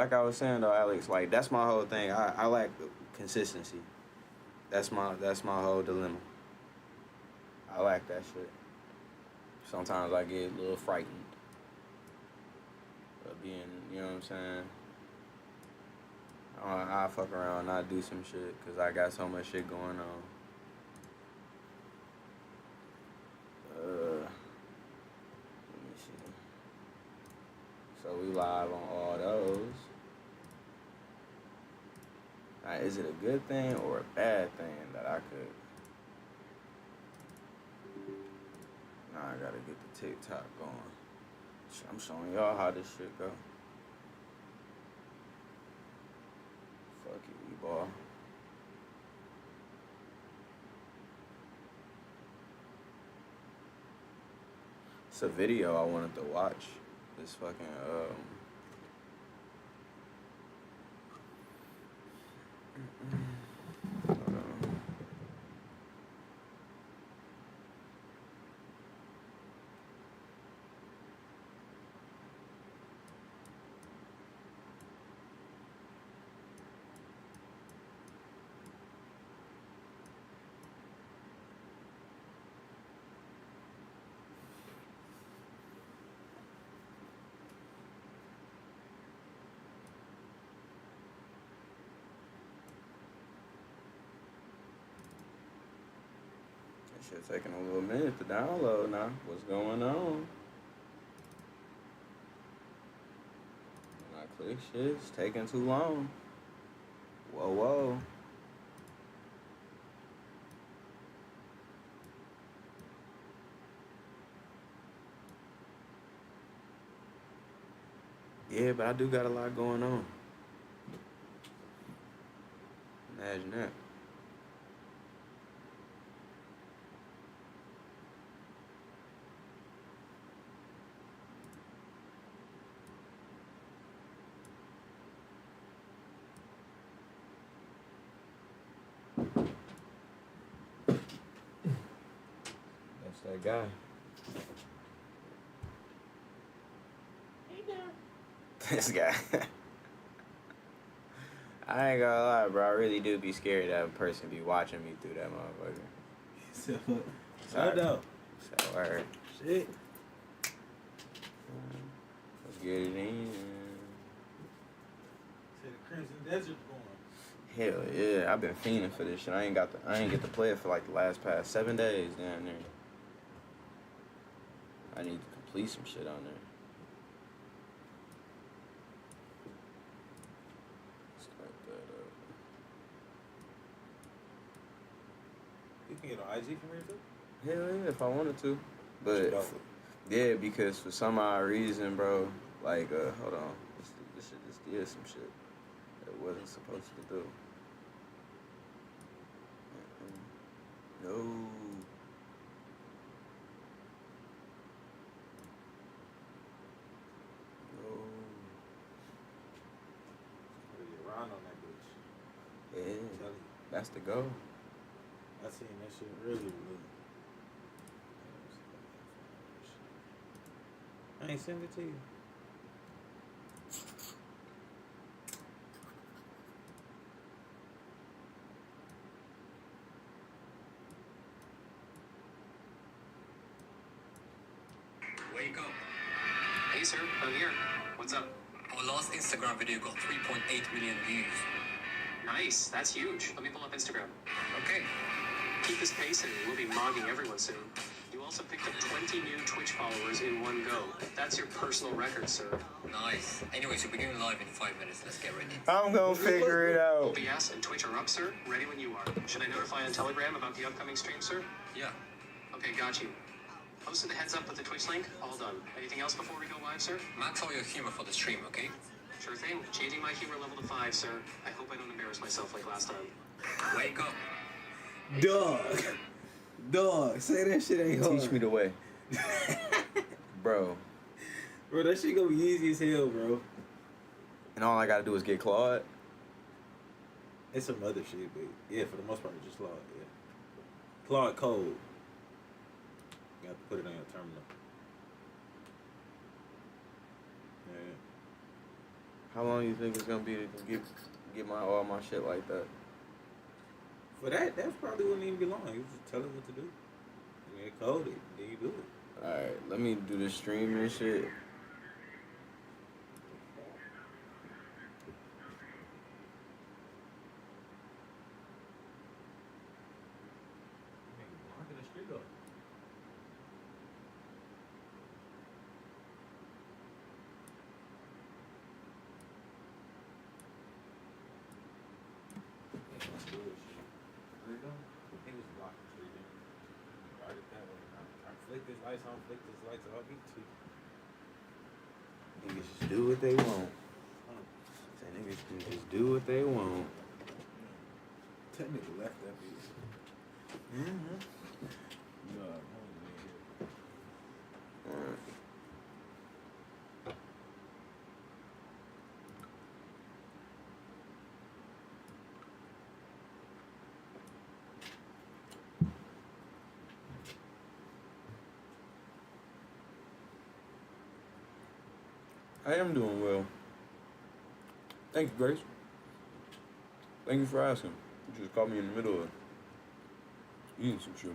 like I was saying though, Alex, like that's my whole thing. I lack consistency. That's my whole dilemma. I lack that shit. Sometimes I get a little frightened of being, you know what I'm saying? I fuck around and I do some shit because I got so much shit going on. Let me see. So we live on all those. Now, is it a good thing or a bad thing that I could? Now I gotta get the TikTok going. I'm showing y'all how this shit go. Fuck you, E-ball. It's a video I wanted to watch. This fucking hold on. Shit taking a little minute to download now. What's going on? When I click shit, it's taking too long. Whoa, whoa. Yeah, but I do got a lot going on. Imagine that. That's that guy. Hey there. This guy. I ain't gonna lie, bro. I really do be scared that a person be watching me through that motherfucker. Sorry. No. So, word. Shit. Let's get it in. Say the Crimson Desert going. Hell yeah, I've been fiending for this shit. I ain't get to play it for like the past 7 days down there. I need to complete some shit on there. Start that up. You can get on IG from here too? Hell yeah, if I wanted to. But yeah, because for some odd reason, bro, like hold on. This shit just did some shit that it wasn't supposed to do. No. You get around on that bitch. Yeah, that's the goal. I seen that shit really. I ain't send it to you. Wake up. Hey sir, I'm here. What's up? Our last Instagram video got 3.8 million views. Nice, that's huge. Let me pull up Instagram. Okay. Keep this pace and we'll be mogging everyone soon. You also picked up 20 new Twitch followers in one go. That's your personal record, sir. Nice. Anyways, we're beginning live in 5 minutes. Let's get ready. I'm gonna figure it out. OBS and Twitch are up, sir. Ready when you are. Should I notify on Telegram about the upcoming stream, sir? Yeah. Okay, got you. Posted the heads up with the Twitch link. All done. Anything else before we go live, sir? Max all your humor for the stream, okay? Sure thing. Changing my humor level to 5, sir. I hope I don't embarrass myself like last time. Wake up. Dog, say that shit ain't hard. Teach me the way. Bro. Bro, that shit gonna be easy as hell, bro. And all I gotta do is get Claude. It's some other shit, but yeah, for the most part, it's just Claude, yeah. Claude Code. You have to put it on your terminal. Yeah. How long do you think it's gonna be to get all my shit like that? For that probably wouldn't even be long. You just tell it what to do. You get code it, then you do it. Alright, let me do the stream and shit. Blocking the street off. That's bullshit. He was blocking the street. Right that way. I flick this lights on, flick this lights off. He too. Niggas just do what they want. Say niggas can just do what they want. That nigga left that piece. Mm-hmm. No, Alright. I am doing well. Thank you, Grace. Thank you for asking. You just caught me in the middle of eating some shit.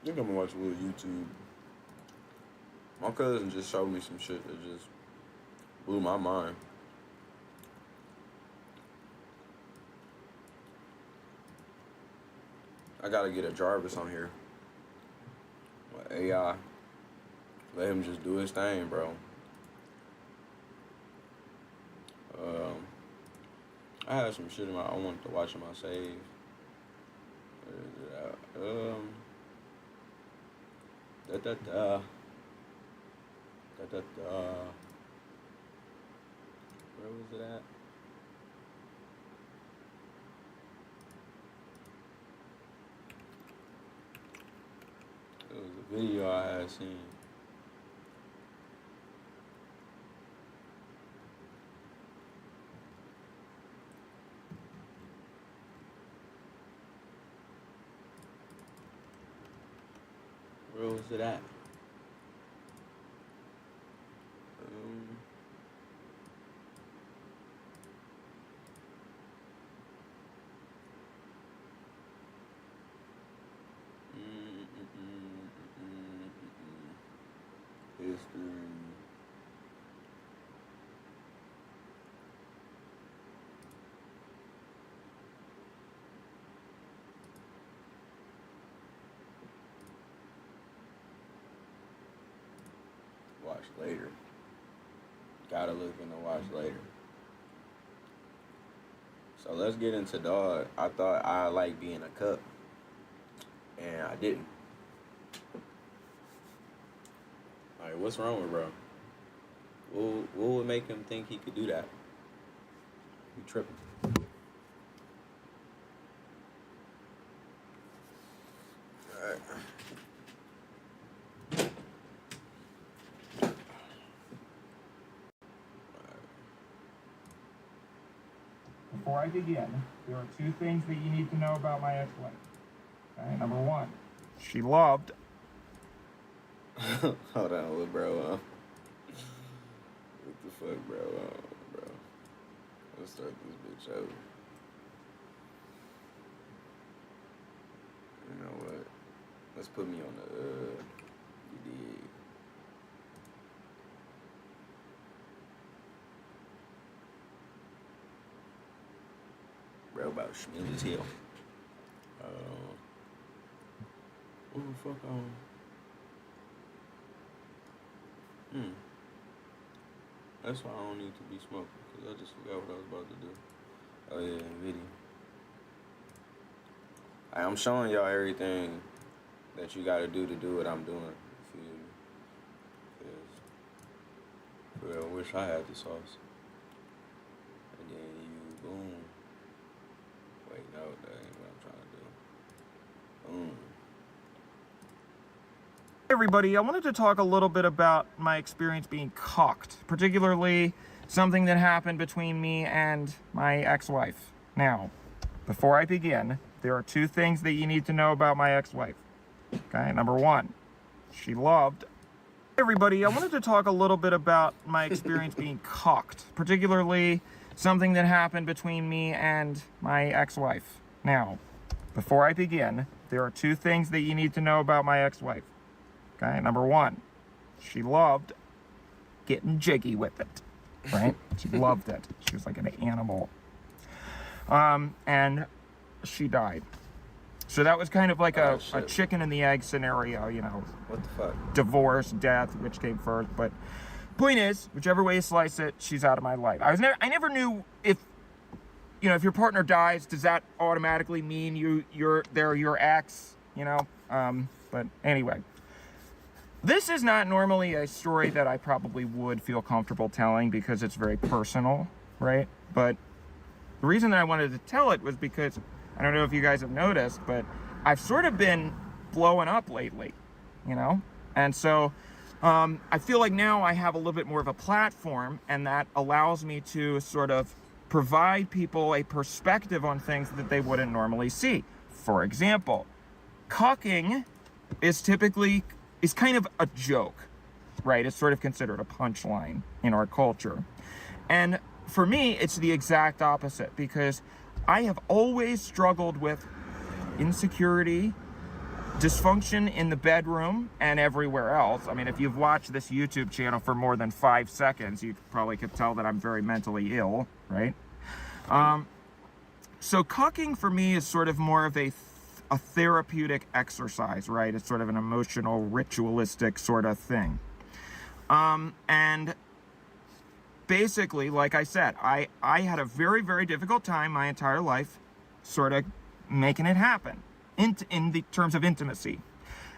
I think I'm gonna watch a little YouTube. My cousin just showed me some shit that just blew my mind. I gotta get a Jarvis on here. With AI. Let him just do his thing, bro. I had some shit I wanted to watch in my save. Where is it at? Where was it at? It was a video I had seen. Where was it at? History. Watch later. Gotta look into watch later. So let's get into dog. I thought I liked being a cup, and I didn't. Like, what's wrong with bro? What would make him think he could do that? He tripping. Alright. Before I begin, there are two things that you need to know about my ex-wife. Okay, number one, she loved. Hold on, what bro? What the fuck, bro? Bro. Let's start this bitch over. You know what? Let's put me on the you dig. Bro about Schmiel as hell. What the fuck on? That's why I don't need to be smoking, because I just forgot what I was about to do. Oh yeah, video. I'm showing y'all everything that you gotta do to do what I'm doing. You feel me? Because, well, I wish I had the sauce. And then you, boom. Wait, no, that ain't what I'm trying to do. Boom. Everybody, I wanted to talk a little bit about my experience being cocked, particularly something that happened between me and my ex-wife. Now, before I begin, there are two things that you need to know about my ex-wife. Okay, number one, she loved Everybody, I wanted to talk a little bit about my experience being cocked, particularly something that happened between me and my ex-wife. Now, before I begin, there are two things that you need to know about my ex-wife. Okay, number one, she loved getting jiggy with it, right? She loved it. She was like an animal. And she died. So that was kind of like a chicken and the egg scenario, you know. What the fuck? Divorce, death, which came first. But point is, whichever way you slice it, she's out of my life. I never knew if, you know, if your partner dies, does that automatically mean they're your ex, you know? But anyway, this is not normally a story that I probably would feel comfortable telling because it's very personal, right? But the reason that I wanted to tell it was because, I don't know if you guys have noticed, but I've sort of been blowing up lately, you know? And so I feel like now I have a little bit more of a platform, and that allows me to sort of provide people a perspective on things that they wouldn't normally see. For example, cucking is kind of a joke, right? It's sort of considered a punchline in our culture. And for me, it's the exact opposite, because I have always struggled with insecurity, dysfunction in the bedroom and everywhere else. I mean, if you've watched this YouTube channel for more than 5 seconds, you probably could tell that I'm very mentally ill, right? So cucking for me is sort of more of a therapeutic exercise, right? It's sort of an emotional, ritualistic sort of thing. And basically, like I said, I had a very, very difficult time my entire life sort of making it happen in the terms of intimacy.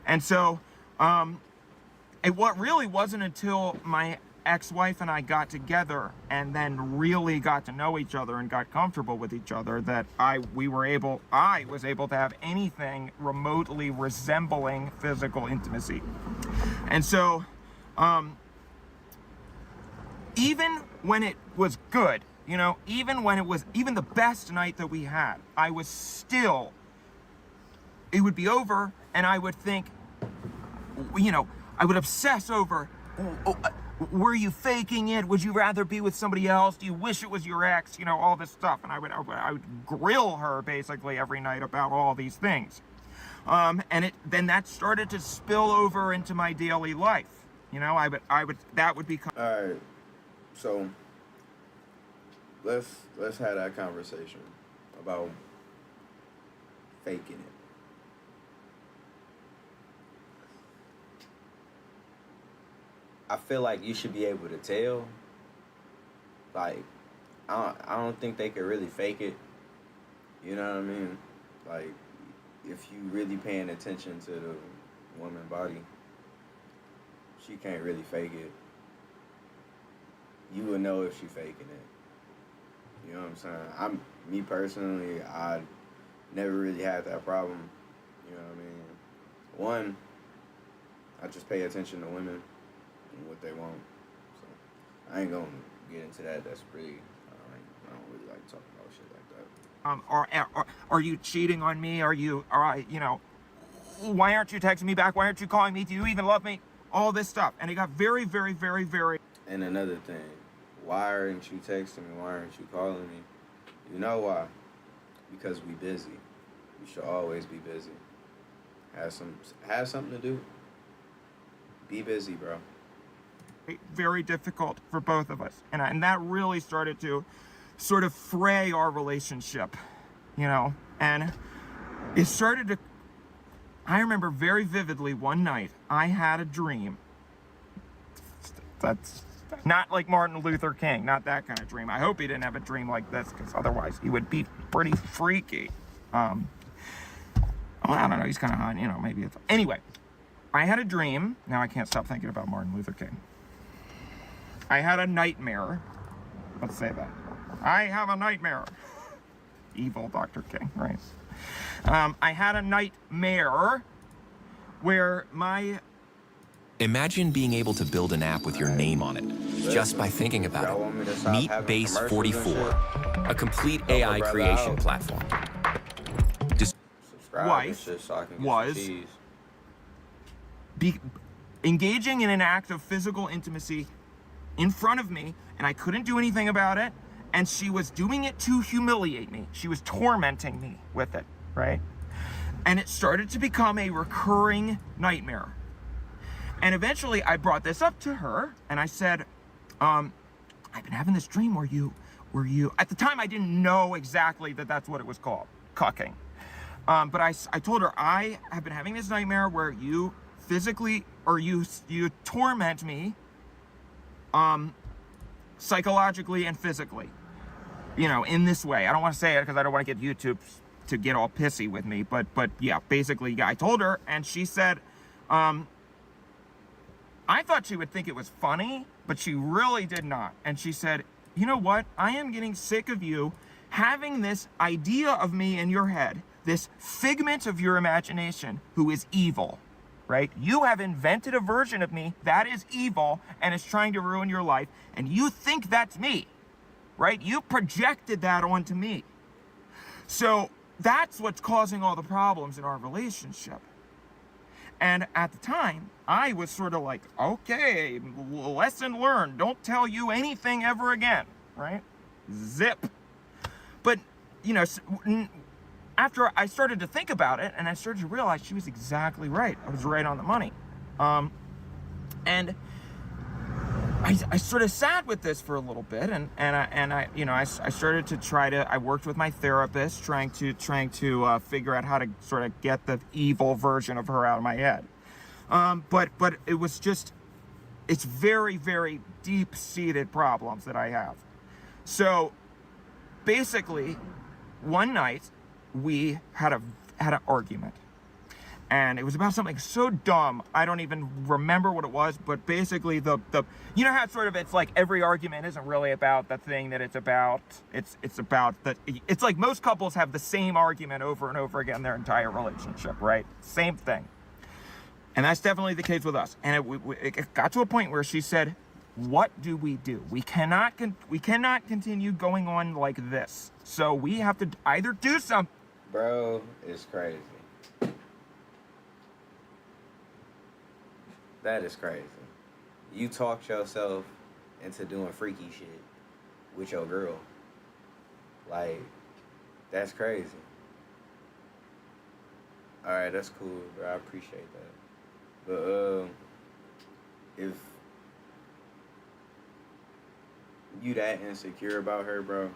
And so what really wasn't until my ex-wife and I got together and then really got to know each other and got comfortable with each other that I was able to have anything remotely resembling physical intimacy. And so even when it was good, you know, even when it was even the best night that we had, I was still, it would be over and I would think, you know, I would obsess over, were you faking it? Would you rather be with somebody else? Do you wish it was your ex? You know, all this stuff. And I would grill her basically every night about all these things. And then that started to spill over into my daily life. You know, that would become. All right. So let's have that conversation about faking it. I feel like you should be able to tell. Like, I don't think they could really fake it. You know what I mean? Like, if you really paying attention to the woman's body, she can't really fake it. You would know if she faking it. You know what I'm saying? Me personally, I never really had that problem. You know what I mean? One, I just pay attention to women and what they want. So I ain't gonna get into that. That's pretty. I don't really like talking about shit like that. Are you cheating on me? You know, why aren't you texting me back? Why aren't you calling me? Do you even love me? All this stuff. And it got very, very, very, very. And another thing, why aren't you texting me? Why aren't you calling me? You know why? Because we busy. You should always be busy. Have something to do. Be busy, bro. Very difficult for both of us. And that really started to sort of fray our relationship, you know? And it started to, I remember very vividly one night, I had a dream. That's not like Martin Luther King, not that kind of dream. I hope he didn't have a dream like this, because otherwise he would be pretty freaky. I don't know, he's kind of hot, you know, maybe it's... Anyway, I had a dream. Now I can't stop thinking about Martin Luther King. I had a nightmare. Let's say that. I have a nightmare. Evil Dr. King, right? I had a nightmare where my... Imagine being able to build an app with your name on it, just by thinking about it. Meet Base 44, a complete AI creation platform. Wife was engaging in an act of physical intimacy in front of me, and I couldn't do anything about it, and she was doing it to humiliate me. She was tormenting me with it, right? And it started to become a recurring nightmare. And eventually I brought this up to her, and I said, I've been having this dream where you, at the time I didn't know exactly that that's what it was called, cucking. But I told her, I have been having this nightmare where you physically, or you torment me, psychologically and physically, in this way. I don't want to say it because I don't want to get YouTube to get all pissy with me, but yeah, basically, I told her, and she said, I thought she would think it was funny, but she really did not. And she said, you know what? I am getting sick of you having this idea of me in your head, this figment of your imagination who is evil, right? You have invented a version of me that is evil and is trying to ruin your life, and you think that's me, right? You projected that onto me. So that's what's causing all the problems in our relationship. And at the time, I was sort of like, okay, lesson learned. Don't tell you anything ever again, right? Zip. But, after I started to think about it, and I started to realize she was exactly right. I was right on the money. And I sort of sat with this for a little bit, and I started to I worked with my therapist, trying to figure out how to sort of get the evil version of her out of my head. But it was just, it's very, very deep-seated problems that I have. So basically, one night we had an argument. And it was about something so dumb, I don't even remember what it was, but basically the you know how it's like every argument isn't really about the thing that it's about. It's about it's like most couples have the same argument over and over again their entire relationship, right? Same thing. And that's definitely the case with us. And it got to a point where she said, what do? We cannot continue going on like this. So we have to either do something. Bro, it's crazy. That is crazy. You talked yourself into doing freaky shit with your girl. Like, that's crazy. Alright, that's cool, bro. I appreciate that. But, if you that insecure about her, bro,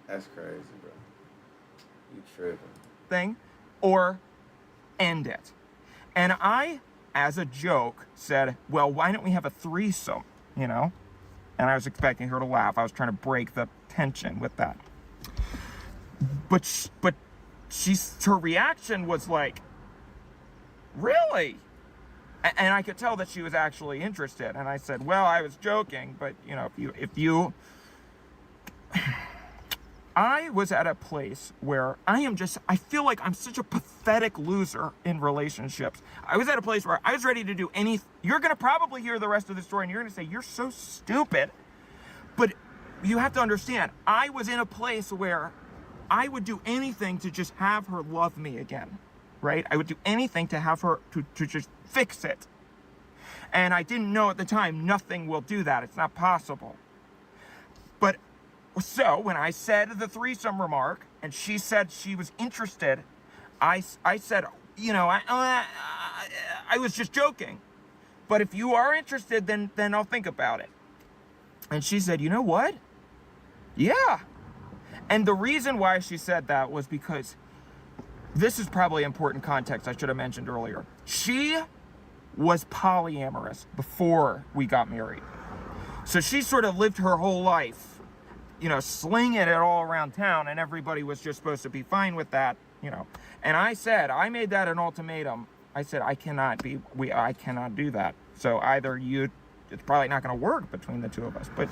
that's crazy, bro. You tripping. Thing, or end it. And I, as a joke, said, well, why don't we have a threesome, And I was expecting her to laugh. I was trying to break the tension with that. But her reaction was like, really? And I could tell that she was actually interested. And I said, well, I was joking, but if you I was at a place where I feel like I'm such a pathetic loser in relationships. I was at a place where I was ready to do anything. You're going to probably hear the rest of the story and you're going to say, you're so stupid. But you have to understand, I was in a place where I would do anything to just have her love me again, right? I would do anything to have her, to just fix it. And I didn't know at the time, nothing will do that. It's not possible. But so when I said the threesome remark, and she said she was interested, I said, I was just joking. But if you are interested, then I'll think about it. And she said, you know what? Yeah. And the reason why she said that was because this is probably important context I should have mentioned earlier. She was polyamorous before we got married. So she sort of lived her whole life slinging it all around town, and everybody was just supposed to be fine with that, And I made that an ultimatum. I said, I cannot do that. So either it's probably not going to work between the two of us. But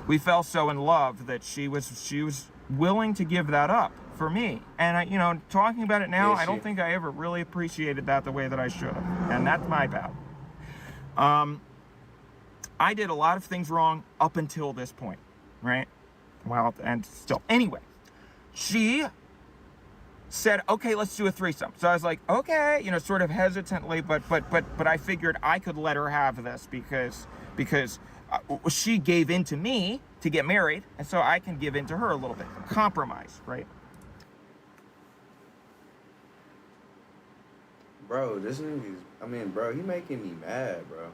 we fell so in love that she was willing to give that up for me. And talking about it now, I don't think I ever really appreciated that the way that I should have. And that's my bad. I did a lot of things wrong up until this point, right? Well, and still. Anyway, she said, okay, let's do a threesome. So I was like, okay, you know, sort of hesitantly, but I figured I could let her have this because she gave in to me to get married, and so I can give in to her a little bit. Compromise, right? Bro, this nigga's, I mean, bro, he making me mad, bro.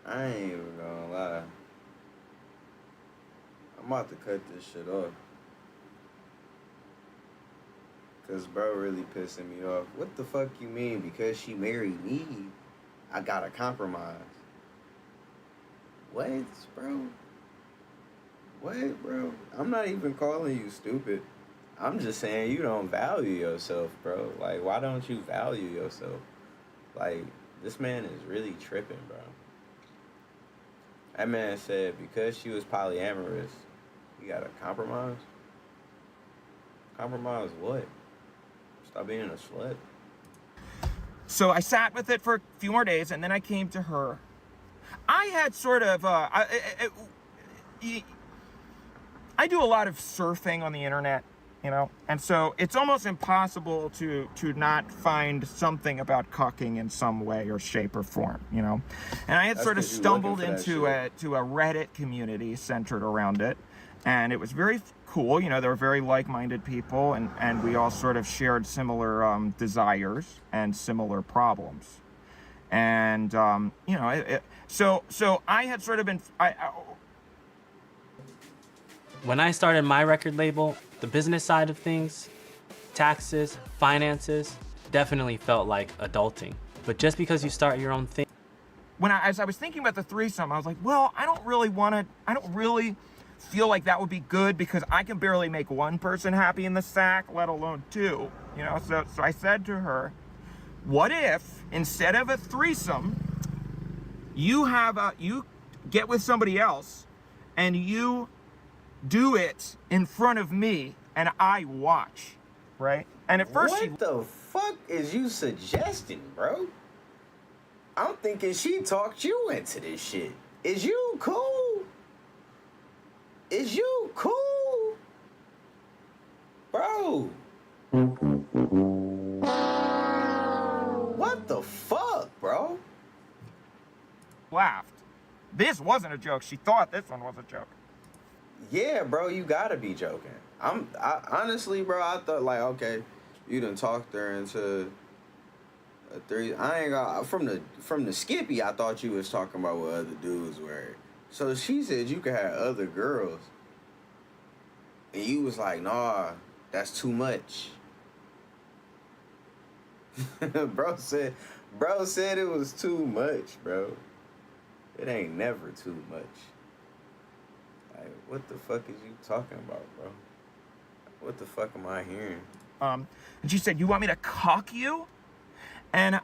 I ain't even gonna lie. I'm about to cut this shit off. Cause bro really pissing me off. What the fuck you mean? Because she married me, I gotta compromise. What, bro? What, bro? I'm not even calling you stupid. I'm just saying you don't value yourself, bro. Like, why don't you value yourself? Like, this man is really tripping, bro. That man said because she was polyamorous, you gotta compromise? Compromise what? Stop being a slut. So I sat with it for a few more days, and then I came to her. I had sort of, I do a lot of surfing on the internet, you know, and so it's almost impossible to not find something about cucking in some way or shape or form, you know. And I had sort of stumbled into a Reddit community centered around it, and it was very cool. You know, there were very like-minded people, and we all sort of shared similar desires and similar problems. And, you know, so I had sort of been... When I started my record label, the business side of things, taxes, finances, definitely felt like adulting. But just because you start your own thing... As I was thinking about the threesome, I was like, well, I don't really feel like that would be good because I can barely make one person happy in the sack, let alone two, you know? So I said to her, what if instead of a threesome, you get with somebody else and you do it in front of me and I watch, right? And at first what the fuck is you suggesting, bro? I'm thinking she talked you into this shit. Is you cool? Is you cool? Bro. What the fuck, bro? laughed. This wasn't a joke. She thought this one was a joke. Yeah, bro, you gotta be joking. I honestly, bro, I thought like, okay, you done talked her into a three. I ain't got from the Skippy. I thought you was talking about what other dudes were. So she said you could have other girls, and you was like, nah, that's too much. Bro said it was too much, bro. It ain't never too much. Like, what the fuck is you talking about, bro? What the fuck am I hearing? And she said, you want me to cock you? And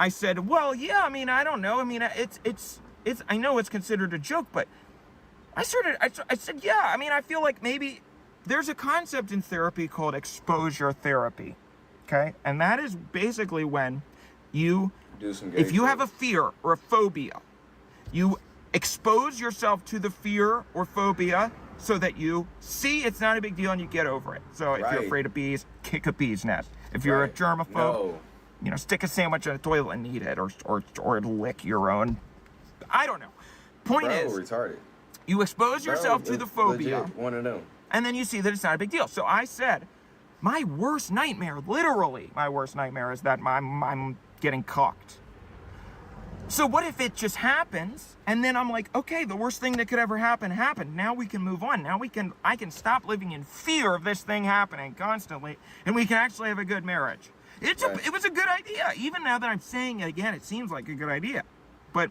I said, well, yeah, I mean, I don't know. I mean, it's I know it's considered a joke, but I said, yeah, I mean, I feel like maybe there's a concept in therapy called exposure therapy. Okay? And that is basically when you, if you have a fear or a phobia, you expose yourself to the fear or phobia so that you see it's not a big deal and you get over it. So if you're afraid of bees, kick a bee's nest. If you're a germaphobe, you know, stick a sandwich in a toilet and eat it, or lick your own. I don't know. Point is, retarded. You expose yourself to the phobia, one of them, and then you see that it's not a big deal. So I said, my worst nightmare, literally, my worst nightmare is that I'm getting cocked. So what if it just happens, and then I'm like, okay, the worst thing that could ever happen happened. Now we can move on. Now I can stop living in fear of this thing happening constantly, and we can actually have a good marriage. It was a good idea. Even now that I'm saying it again, it seems like a good idea. But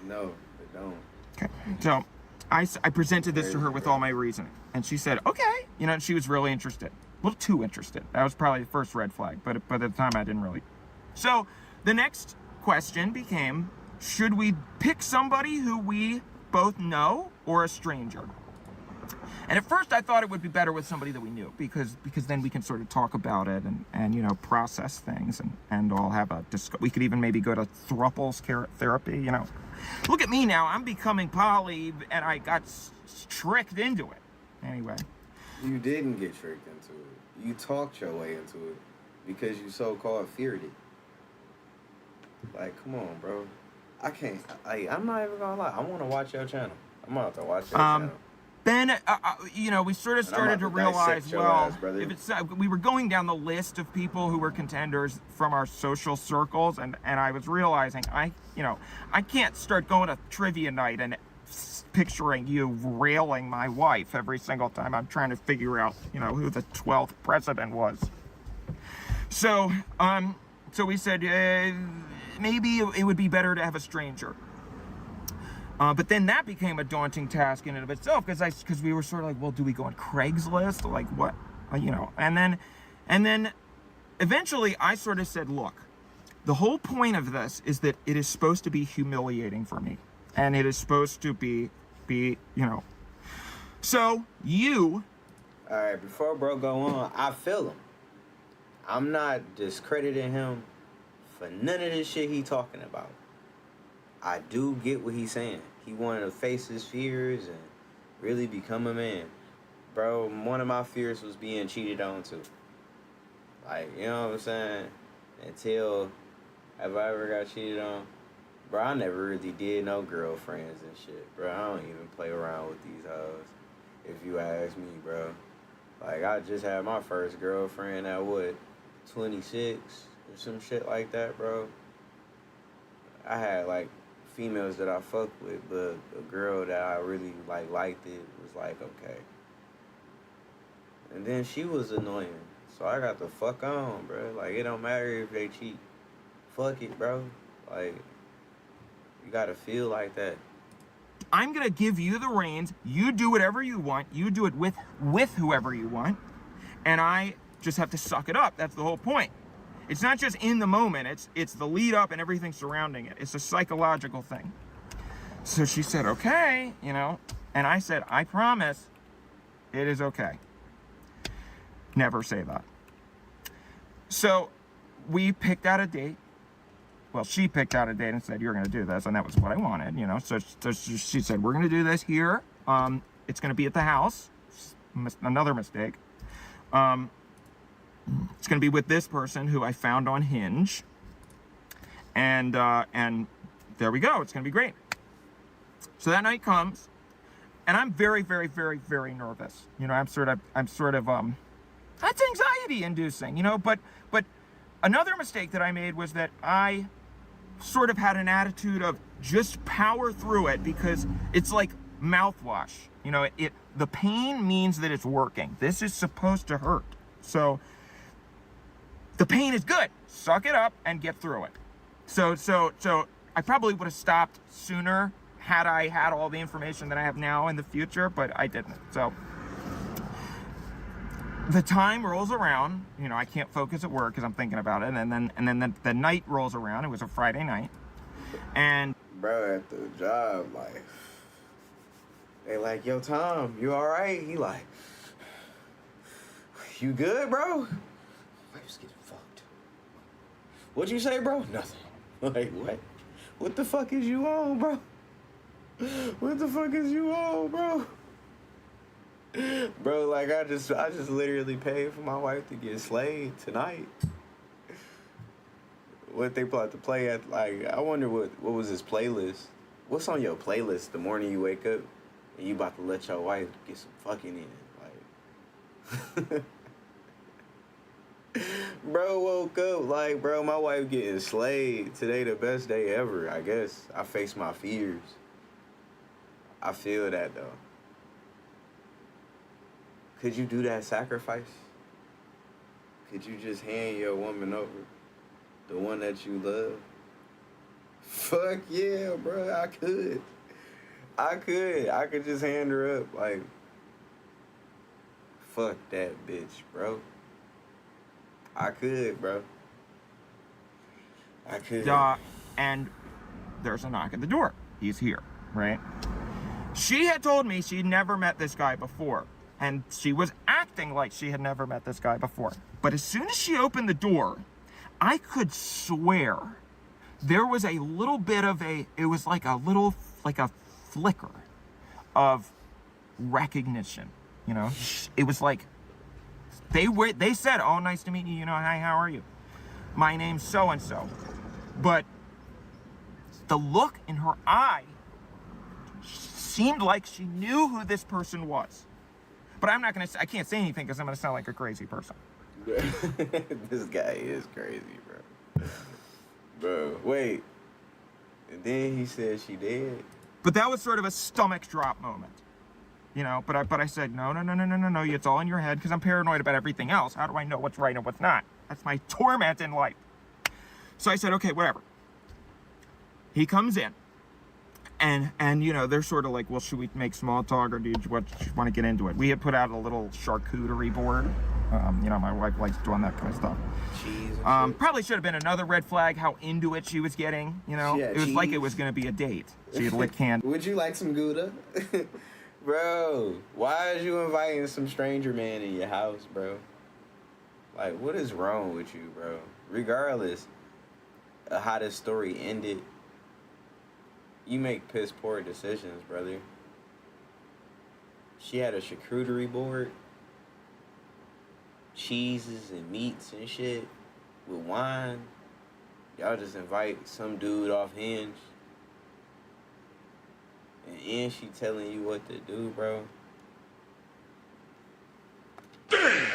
no, it don't. Okay, so I presented this to her with all my reasoning, and she said, okay. You know, she was really interested. A little too interested. That was probably the first red flag, but at the time I didn't really. So the next question became, should we pick somebody who we both know or a stranger? And at first I thought it would be better with somebody that we knew, because then we can sort of talk about it and you know, process things and all have a we could even maybe go to thruples therapy, you know. Look at me now, I'm becoming poly and I got tricked into it. Anyway, You didn't get tricked into it. You talked your way into it because you so-called feared it. Like, come on, bro. I can't. I'm not even gonna lie. I want to watch your channel. I'm gonna have to watch your channel. Then, we sort of started to realize, well, ass, if it's we were going down the list of people who were contenders from our social circles, and I was realizing I can't start going to trivia night and picturing you railing my wife every single time I'm trying to figure out, who the 12th president was. So we said maybe it would be better to have a stranger. But then that became a daunting task in and of itself because we were sort of like, well, do we go on Craigslist? Like what, And then eventually I sort of said, look, the whole point of this is that it is supposed to be humiliating for me, and it is supposed to be. So you. All right, before bro go on, I feel him. I'm not discrediting him for none of this shit he talking about. I do get what he's saying. He wanted to face his fears and really become a man. Bro, one of my fears was being cheated on too. Like, you know what I'm saying? Until, have I ever got cheated on? Bro, I never really did no girlfriends and shit, bro. I don't even play around with these hoes, if you ask me, bro. Like, I just had my first girlfriend at, 26 or some shit like that, bro. I had, females that I fucked with, but a girl that I really, liked it was okay. And then she was annoying, so I got the fuck on, bro. It don't matter if they cheat. Fuck it, bro. You gotta feel like that. I'm gonna give you the reins. You do whatever you want. You do it with whoever you want, and I just have to suck it up. That's the whole point. It's not just in the moment. It's the lead up and everything surrounding it. It's a psychological thing. So she said, okay, and I said, I promise, it is okay. Never say that. So we picked out a date. Well, she picked out a date and said, you're going to do this. And that was what I wanted, So she said, we're going to do this here. It's going to be at the house. Another mistake. It's going to be with this person who I found on Hinge. And there we go. It's going to be great. So that night comes, and I'm very, very, very, very nervous. I'm sort of, that's anxiety inducing, but another mistake that I made was that I sort of had an attitude of just power through it because it's like mouthwash. The pain means that it's working. This is supposed to hurt. So the pain is good. Suck it up and get through it. So I probably would have stopped sooner had I had all the information that I have now in the future, but I didn't. So the time rolls around, I can't focus at work because I'm thinking about it, and then the night rolls around. It was a Friday night, and bro, at the job, they yo, Tom, you all right? He you good, bro? I just getting fucked. What'd you say, bro? Nothing. What? What the fuck is you on, bro? What the fuck is you on, bro? Bro, I just literally paid for my wife to get slayed tonight. What they about to play at, I wonder what was his playlist. What's on your playlist the morning you wake up and you about to let your wife get some fucking in? Bro woke up bro, my wife getting slayed. Today the best day ever, I guess. I face my fears. I feel that, though. Could you do that sacrifice? Could you just hand your woman over? The one that you love? Fuck yeah, bro, I could. I could just hand her up, fuck that bitch, bro. I could, bro. I could. And there's a knock at the door. He's here, right? She had told me she'd never met this guy before. And she was acting like she had never met this guy before. But as soon as she opened the door, I could swear there was a little bit of it was like a flicker of recognition. You know, it was like, they said, oh, nice to meet you, you know, hi, how are you? My name's so-and-so. But the look in her eye seemed like she knew who this person was. But I'm not gonna say, I can't say anything because I'm gonna sound like a crazy person. This guy is crazy, bro. Bro, wait. And then he said she did. But that was sort of a stomach drop moment. You know, but I said, no, it's all in your head because I'm paranoid about everything else. How do I know what's right and what's not? That's my torment in life. So I said, okay, whatever. He comes in, and you know, they're sort of like, well, should we make small talk or do you want to get into it? We had put out a little charcuterie board. You know, my wife likes doing that kind of stuff. Cheese. Probably should have been another red flag how into it she was getting. You know, it was cheese. like it was going to be a date. She had lit candy. Would you like some Gouda? Bro, why is you inviting some stranger man in your house, bro? Like, what is wrong with you, bro? Regardless of how this story ended, you make piss poor decisions, brother. She had a charcuterie board, cheeses and meats and shit with wine. Y'all just invite some dude off Hinge. And she telling you what to do, bro. Damn!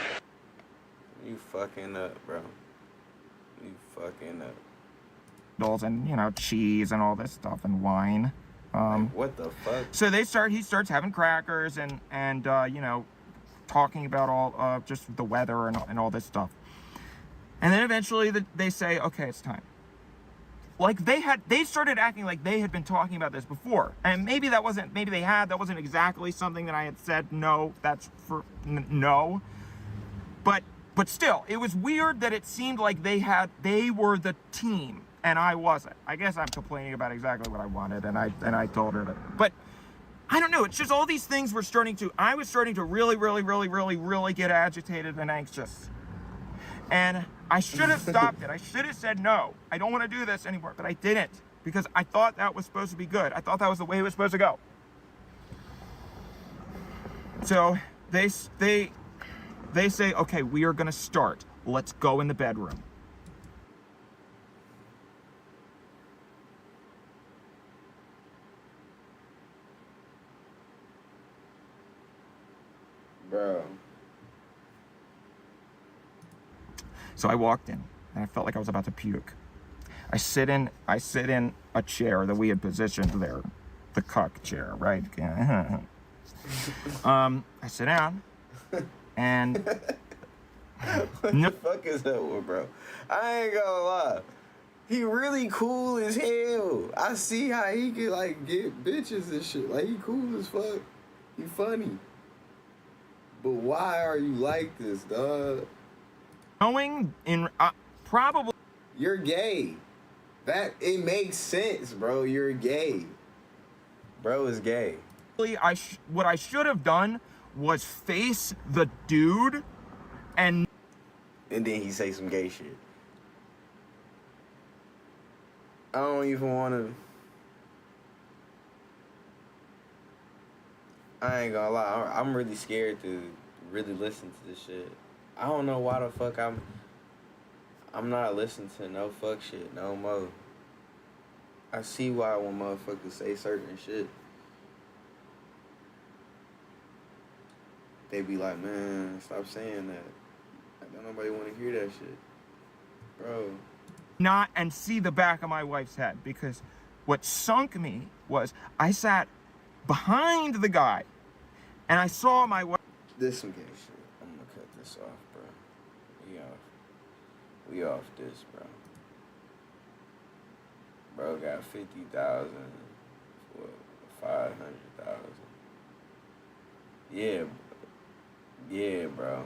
You fucking up, bro. You fucking up. And, you know, cheese and all this stuff and wine. Like, what the fuck? So he starts having crackers and you know, talking about all, just the weather and all this stuff. And then eventually they say, okay, it's time. Like they started acting like they had been talking about this before. And maybe that wasn't exactly something that I had said, no, that's for, no. But still, it was weird that it seemed like they were the team and I wasn't. I guess I'm complaining about exactly what I wanted and I told her that. But I don't know, it's just all these things I was starting to really get agitated and anxious. And I should have stopped it. I should have said, no, I don't want to do this anymore. But I didn't because I thought that was supposed to be good. I thought that was the way it was supposed to go. So they say, okay, we are going to start. Let's go in the bedroom. Bro. So I walked in, and I felt like I was about to puke. I sit in a chair that we had positioned there, the cuck chair, right? I sit down, and what the fuck is that one, bro? I ain't gonna lie. He really cool as hell. I see how he can like get bitches and shit. Like, he cool as fuck. He funny. But why are you like this, dog? Knowing in probably you're gay. That it makes sense, bro. You're gay. Bro is gay. What I should have done was face the dude and then he say some gay shit. I don't even want to. I ain't gonna lie. I'm really scared to really listen to this shit. I don't know why the fuck I'm not listening to no fuck shit no more. I see why when motherfuckers say certain shit, they be like, man, stop saying that. I don't nobody want to hear that shit. Bro. Not and see the back of my wife's head, because what sunk me was I sat behind the guy and I saw my wife. This some gay shit. I'm gonna cut this off, bro. We off this, bro. Bro got 50,000 for 500,000. Yeah, bro.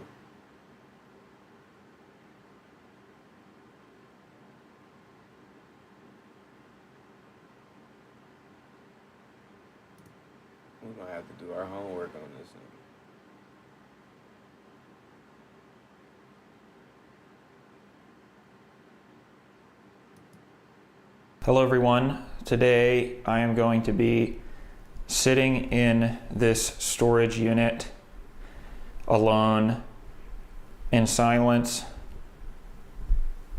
We're gonna have to do our homework on this nigga. Hello everyone. Today I am going to be sitting in this storage unit alone in silence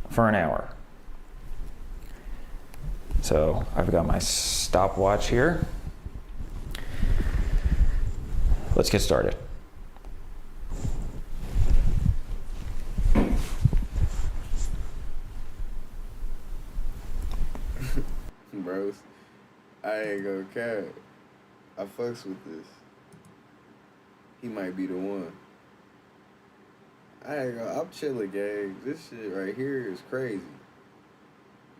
for an hour. So I've got my stopwatch here. Let's get started. Bros, I ain't gonna care. I fucks with this. He might be the one. I'm chilling, gang. This shit right here is crazy.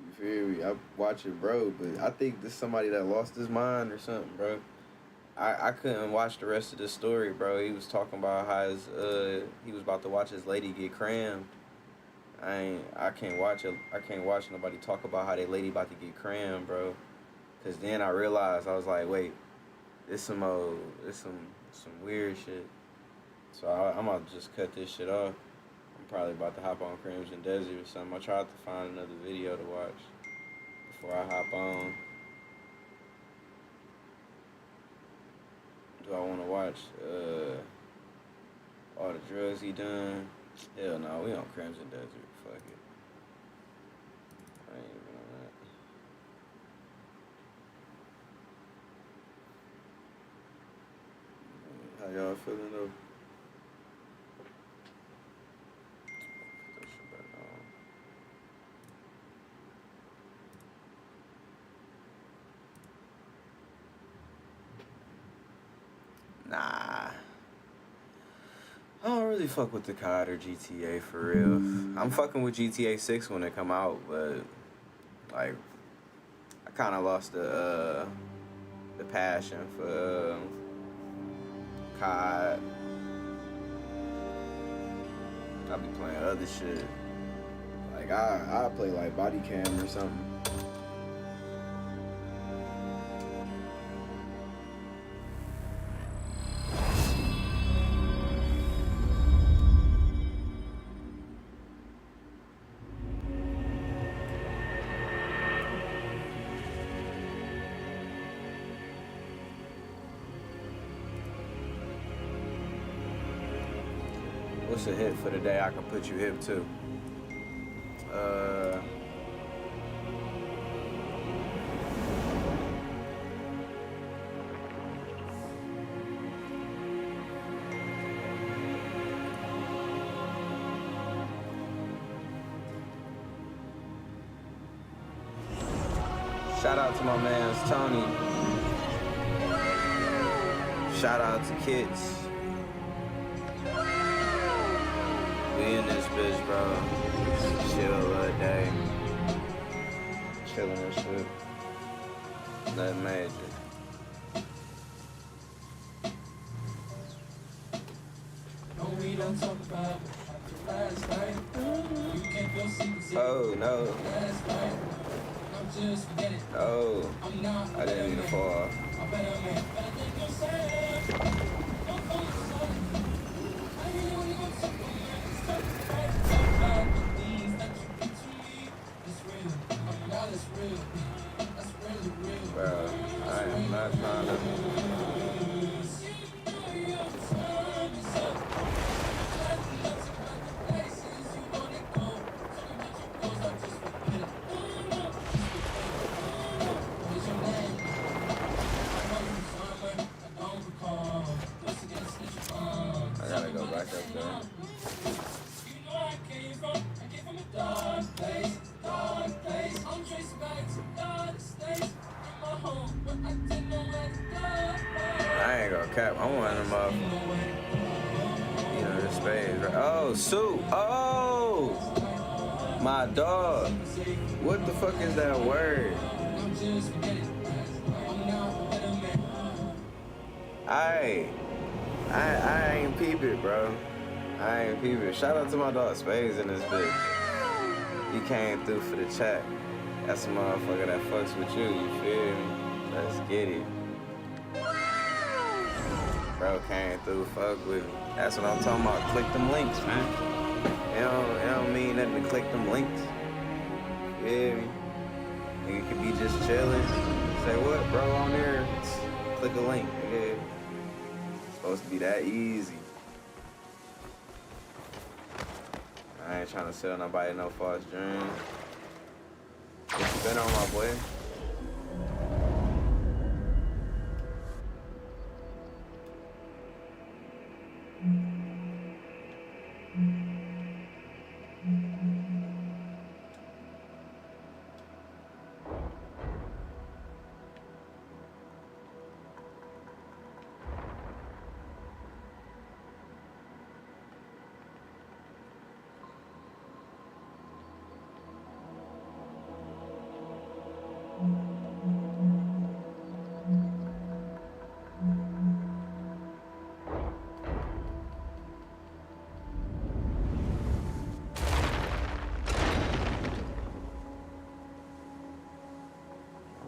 You feel me? I'm watching, bro, but I think this is somebody that lost his mind or something, bro. I couldn't watch the rest of the story, bro. He was talking about how he was about to watch his lady get crammed. I can't watch nobody talk about how their lady about to get crammed, bro. Cause then I realized, I was like, wait, this some weird shit. So I'm about to just cut this shit off. I'm probably about to hop on Crimson Desert or something. I tried to find another video to watch before I hop on. Do I want to watch all the drugs he done? Hell no, we on Crimson Desert. Fuck it. I ain't even on that. How y'all feeling though? Put that shit back on. Nah. I don't really fuck with the COD or GTA for real. I'm fucking with GTA 6 when it come out, but like I kind of lost the passion for COD. I be playing other shit. Like I play like body cam or something. What's a hit for the day I can put you hip to? Shout out to my man's Tony. Shout out to Kids. We in this bitch, bro. Chill all day. Chilling and shit. Nothing major. Oh, no. Oh, I didn't mean to fall. Bro, I am not trying to. I gotta go back up there. I ain't gonna cap. I'm one of them up. You know, the spades, right? Oh, Sue. Oh! My dog. What the fuck is that word? I ain't peep it, bro. I ain't peep it. Shout out to my dog Spades in this bitch. He came through for the chat. That's a motherfucker that fucks with you, you feel me? Let's get it. Bro came through, fuck with me. That's what I'm talking about. Click them links, man. It don't mean nothing to click them links. You feel me? Nigga could be just chilling. Say what, bro, on there? Click a link, nigga. Supposed to be that easy. I ain't trying to sell nobody no false dreams. What you been on, my boy?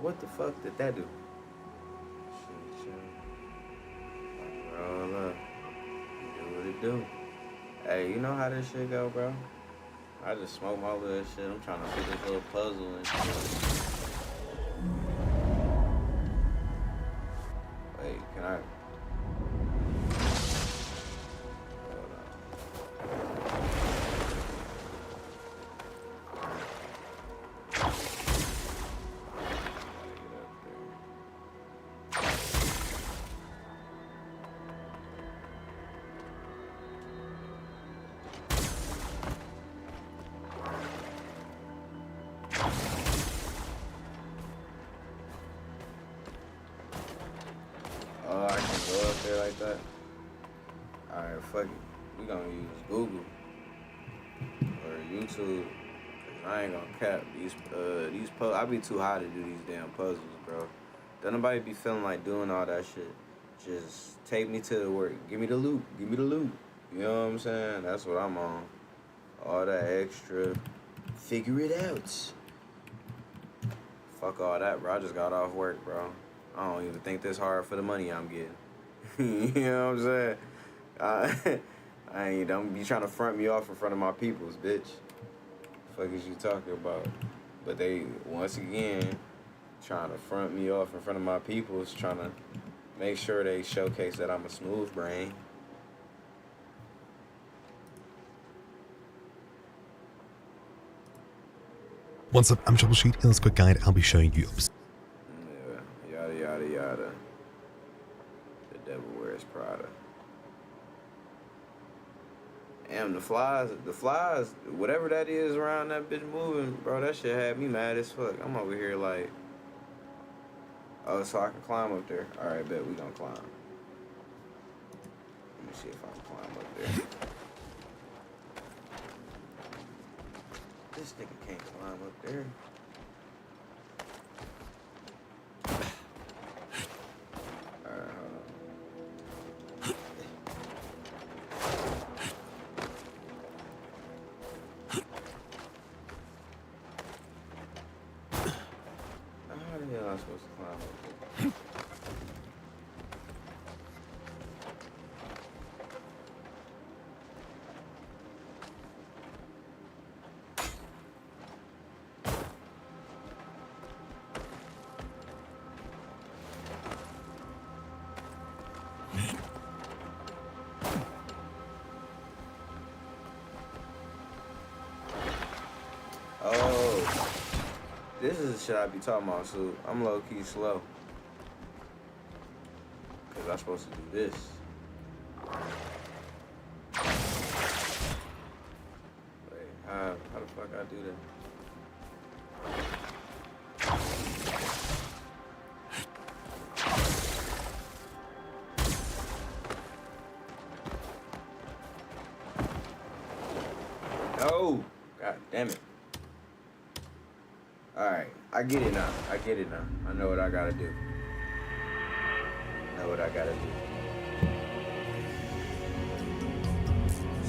What the fuck did that do? Shit, chill. Roll up. Do what it do. Hey, you know how this shit go, bro? I just smoke my little shit. I'm trying to see this little puzzle and shit. Wait, can I? Oh, I can go up there like that? Alright, fuck it. We gonna use Google or YouTube. Cause I ain't gonna cap these puzzles. I be too high to do these damn puzzles, bro. Don't nobody be feeling like doing all that shit. Just take me to the work. Give me the loot. Give me the loot. You know what I'm saying? That's what I'm on. All that extra. Figure it out. Fuck all that, bro. I just got off work, bro. I don't even think this hard for the money I'm getting. You know what I'm saying? Don't be trying to front me off in front of my peoples, bitch. The fuck is you talking about? But they, once again, trying to front me off in front of my peoples, trying to make sure they showcase that I'm a smooth brain. What's up, I'm Troubleshoot. In this quick guide, I'll be showing you Yada, yada, yada. The devil wears Prada. Damn, the flies, whatever that is around that bitch moving, bro, that shit had me mad as fuck. I'm over here like, oh, so I can climb up there. All right, bet we gonna climb. Let me see if I can climb up there. This nigga can't climb up there. How the hell am I supposed to climb up there? Oh, this is the shit I be talking about, so I'm low-key slow. Because I'm supposed to do this. Wait, how the fuck I do that? No! God damn it. Alright, I get it now. I get it now. I know what I gotta do. I know what I gotta do.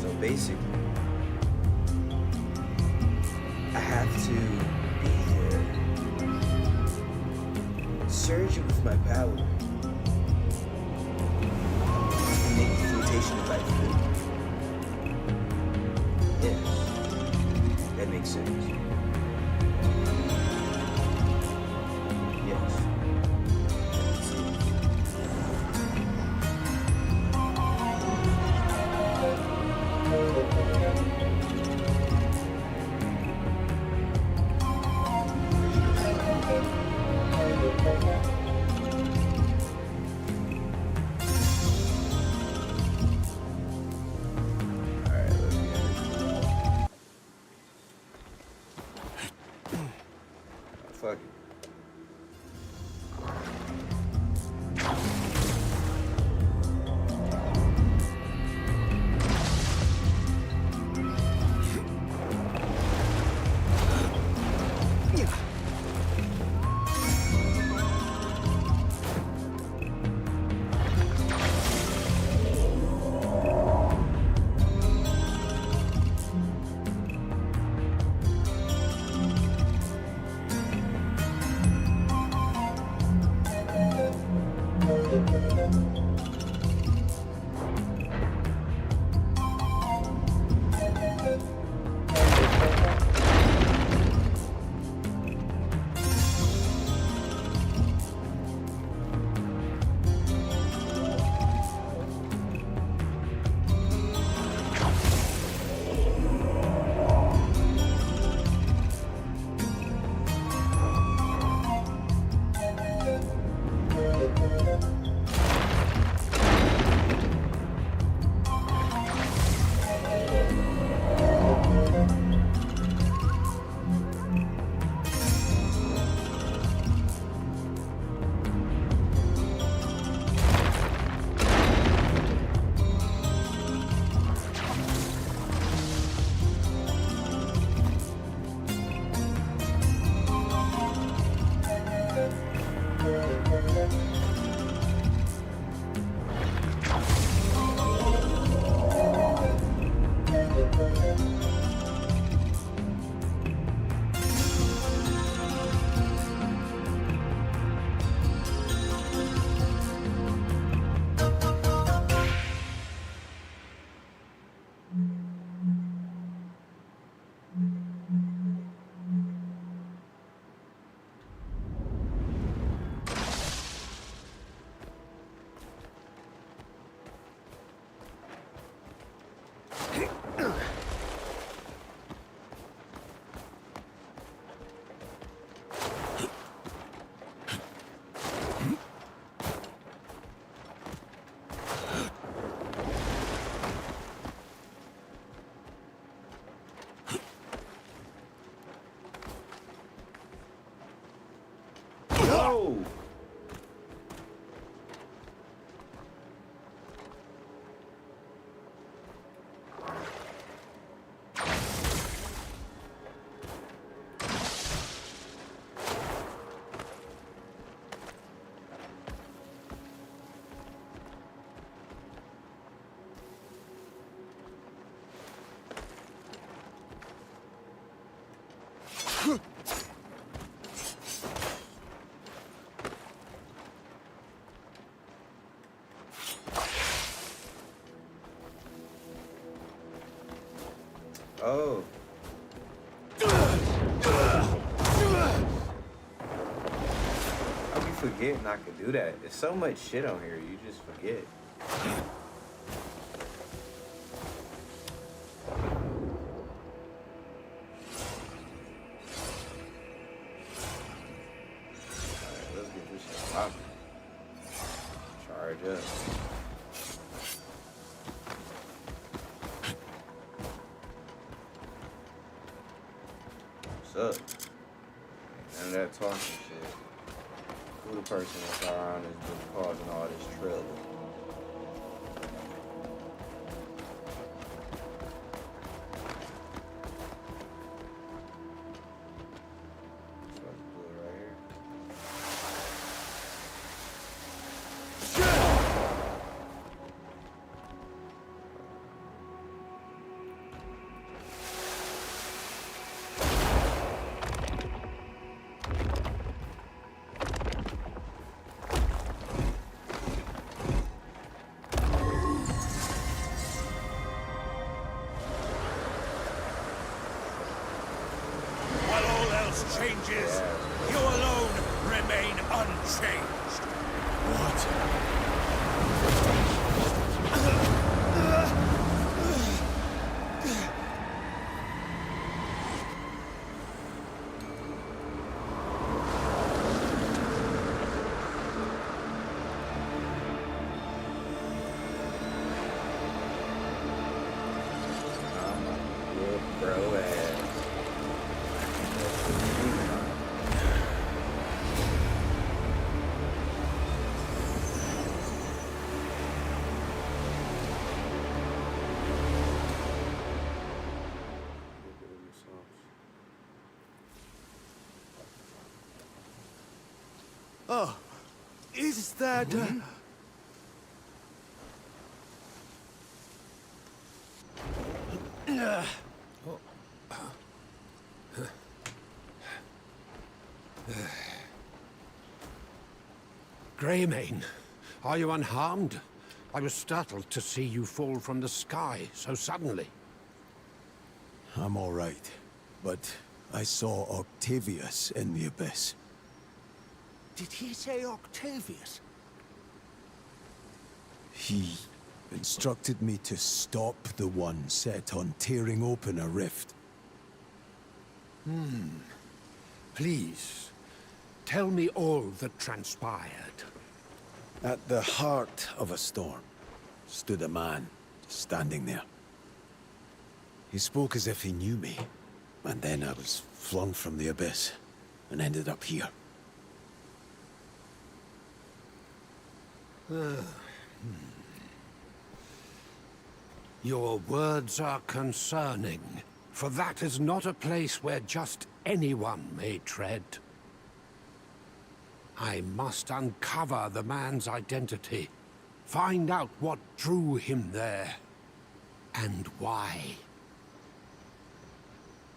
So basically, I have to be here, surge it with my power, and make the flotation of life good. Yeah, that makes sense. Yes. Whoa! Oh. How you forget not to do that? There's so much shit on here, you just forget. Alright, let's get this shit popping. Charge up. What's up? None of that talking shit. Who the person that's around is just causing all this trouble? Supposed to do it right here. While all else changes, you alone remain unchanged. What? Good bro ass. Oh, is that... Greymane, are you unharmed? I was startled to see you fall from the sky so suddenly. I'm all right, but I saw Octavius in the abyss. Did he say Octavius? He instructed me to stop the one set on tearing open a rift. Please, tell me all that transpired. At the heart of a storm stood a man standing there. He spoke as if he knew me, and then I was flung from the abyss and ended up here. Your words are concerning, for that is not a place where just anyone may tread. I must uncover the man's identity. Find out what drew him there. And why.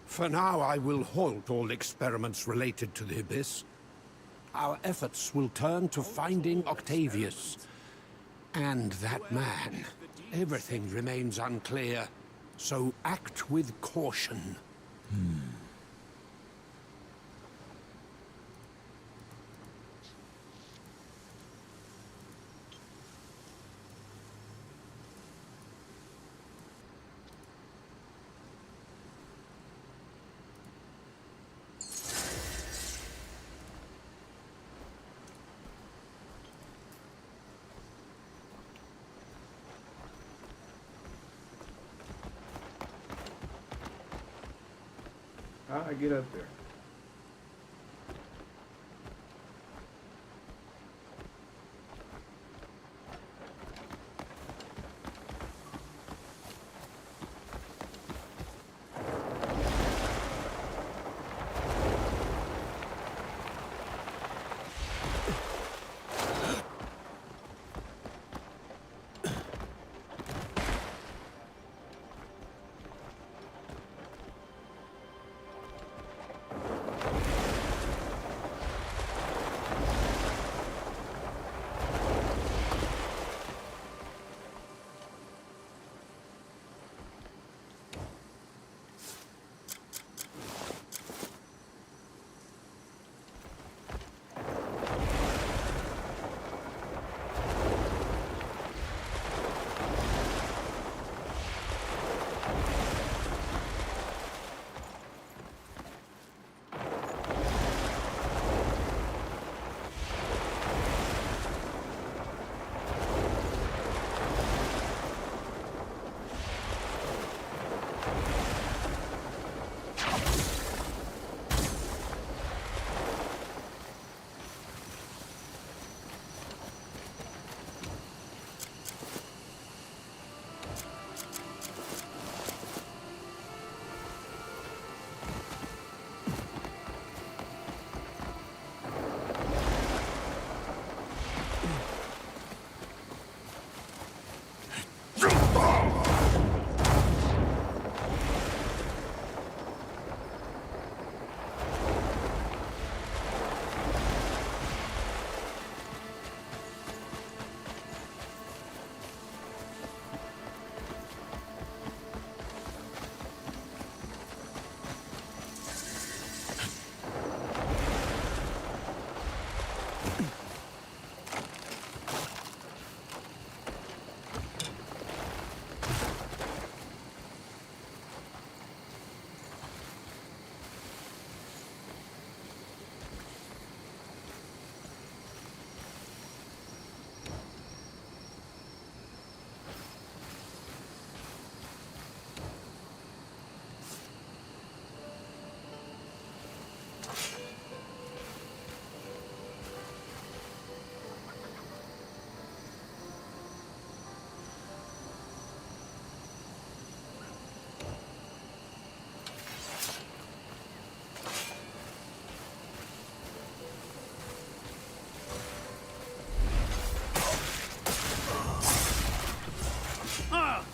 For now, I will halt all experiments related to the Abyss. Our efforts will turn to finding Octavius. And that man. Everything remains unclear, so act with caution. How'd I get up there?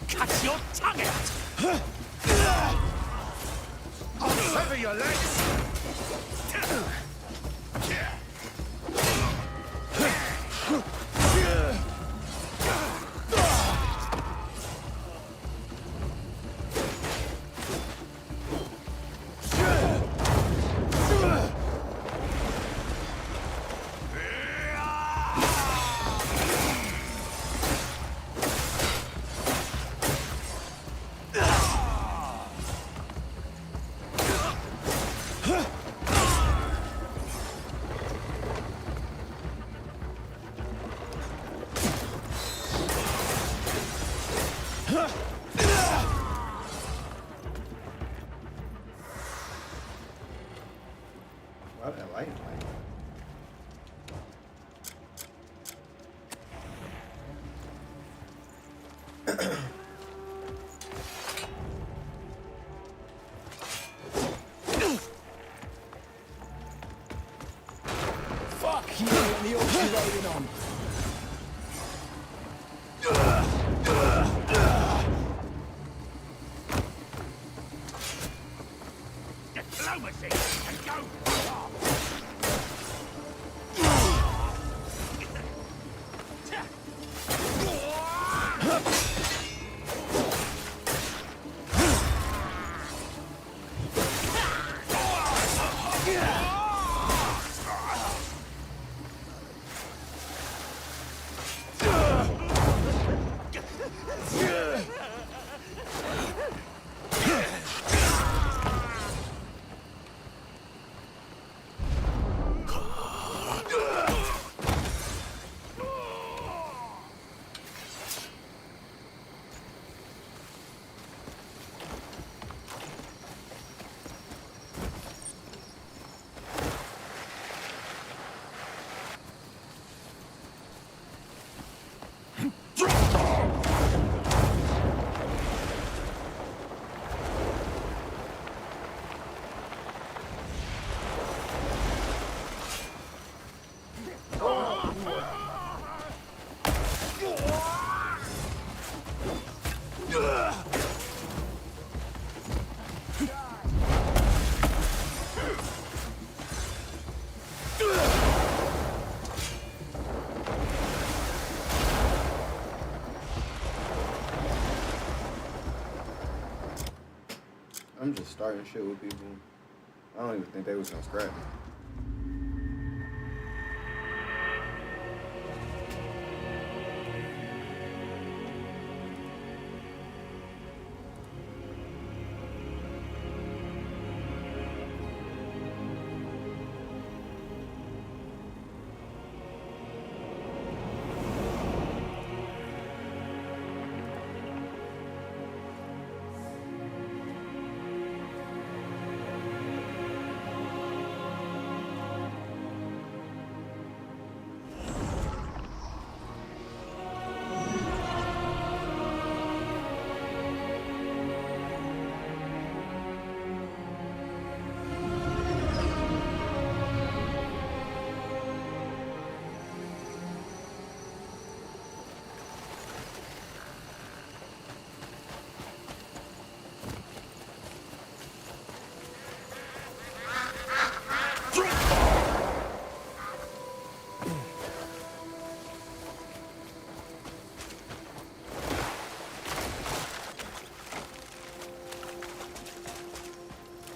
Cut your tongue out! I'll sever your legs! Why did I light it like Fuck you! on. Diplomacy and go. I'm just starting shit with people. I don't even think they was gonna scrap me.